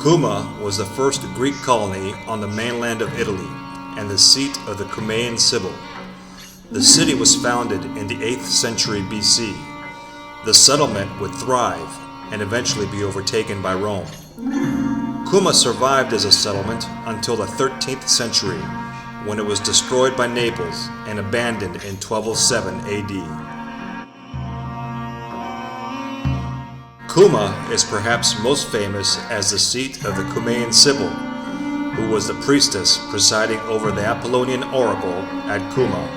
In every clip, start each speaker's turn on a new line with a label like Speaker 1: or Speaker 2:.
Speaker 1: Cumae was the first Greek colony on the mainland of Italy and the seat of the Cumaean Sibyl. The city was founded in the 8th century BC. The settlement would thrive and eventually be overtaken by Rome. Cumae survived as a settlement until the 13th century, when it was destroyed by Naples and abandoned in 1207 AD. Cumae is perhaps most famous as the seat of the Cumaean Sibyl, who was the priestess presiding over the Apollonian oracle at Cumae.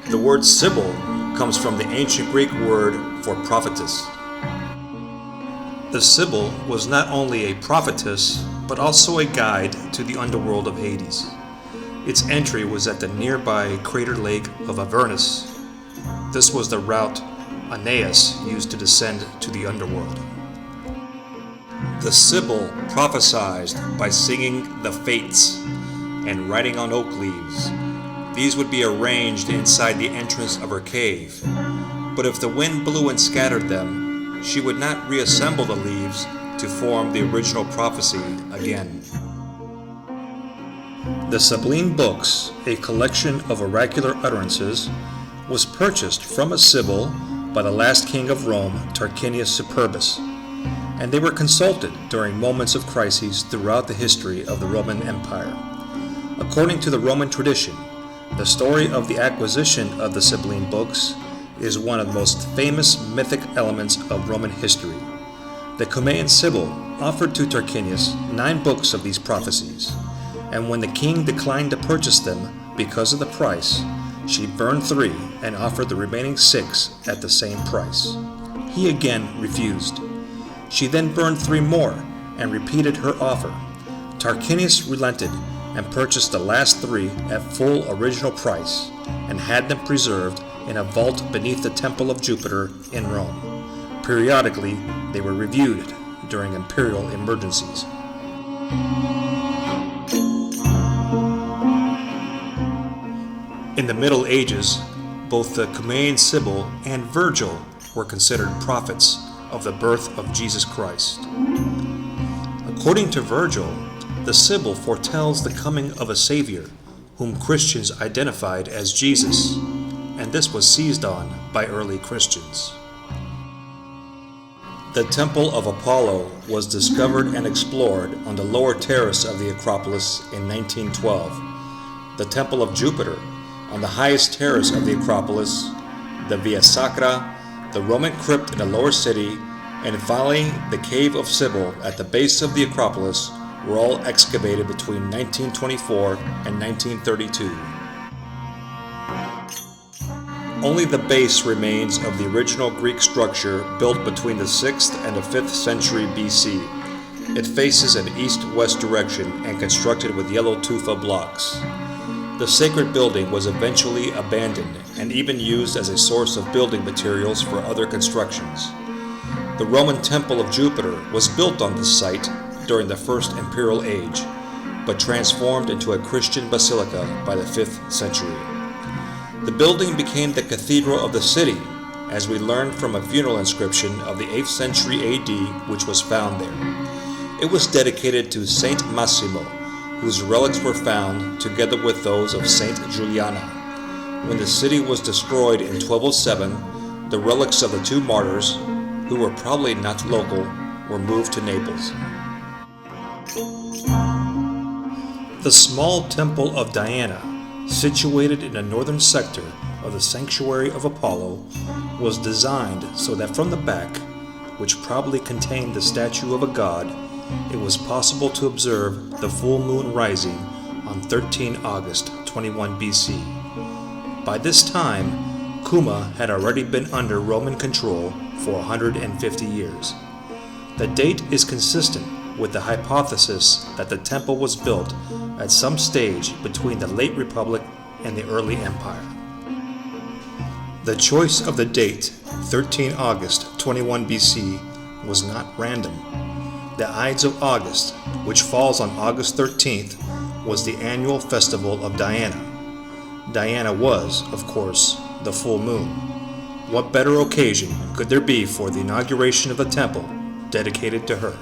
Speaker 1: The word Sibyl comes from the ancient Greek word for prophetess. The Sibyl was not only a prophetess, but also a guide to the underworld of Hades. Its entry was at the nearby crater lake of Avernus. This was the route Aeneas used to descend to the underworld. The Sibyl prophesied by singing the Fates and writing on oak leaves. These would be arranged inside the entrance of her cave, but if the wind blew and scattered them, she would not reassemble the leaves to form the original prophecy again. The Sublime Books, a collection of oracular utterances, was purchased from a Sibyl by the last king of Rome, Tarquinius Superbus, and they were consulted during moments of crises throughout the history of the Roman Empire. According to the Roman tradition, the story of the acquisition of the Sublime Books is one of the most famous mythic elements of Roman history. The Cumaean Sibyl offered to Tarquinius 9 books of these prophecies, and when the king declined to purchase them because of the price, she burned 3 and offered the remaining 6 at the same price. He again refused. She then burned 3 more and repeated her offer. Tarquinius relented and purchased the last 3 at full original price and had them preserved in a vault beneath the Temple of Jupiter in Rome. Periodically, they were reviewed during imperial emergencies. In the Middle Ages, both the Cumaean Sibyl and Virgil were considered prophets of the birth of Jesus Christ. According to Virgil, the Sibyl foretells the coming of a Savior, whom Christians identified as Jesus, and this was seized on by early Christians. The Temple of Apollo was discovered and explored on the lower terrace of the Acropolis in 1912. The Temple of Jupiter on the highest terrace of the Acropolis, the Via Sacra, the Roman crypt in the lower city, and finally the Cave of Sibyl at the base of the Acropolis were all excavated between 1924 and 1932. Only the base remains of the original Greek structure built between the 6th and the 5th century BC. It faces an east-west direction and constructed with yellow tufa blocks. The sacred building was eventually abandoned and even used as a source of building materials for other constructions. The Roman Temple of Jupiter was built on this site during the First Imperial Age, but transformed into a Christian basilica by the 5th century. The building became the cathedral of the city, as we learned from a funeral inscription of the 8th century AD which was found there. It was dedicated to Saint Massimo, whose relics were found together with those of Saint Juliana. When the city was destroyed in 1207, the relics of the 2 martyrs, who were probably not local, were moved to Naples. The small temple of Diana, situated in the northern sector of the sanctuary of Apollo, was designed so that from the back, which probably contained the statue of a god, it was possible to observe the full moon rising on 13 August 21 BC. By this time, Cumae had already been under Roman control for 150 years. The date is consistent with the hypothesis that the temple was built at some stage between the late Republic and the early Empire. The choice of the date, 13 August 21 BC, was not random. The Ides of August, which falls on August 13th, was the annual festival of Diana. Diana was, of course, the full moon. What better occasion could there be for the inauguration of a temple dedicated to her?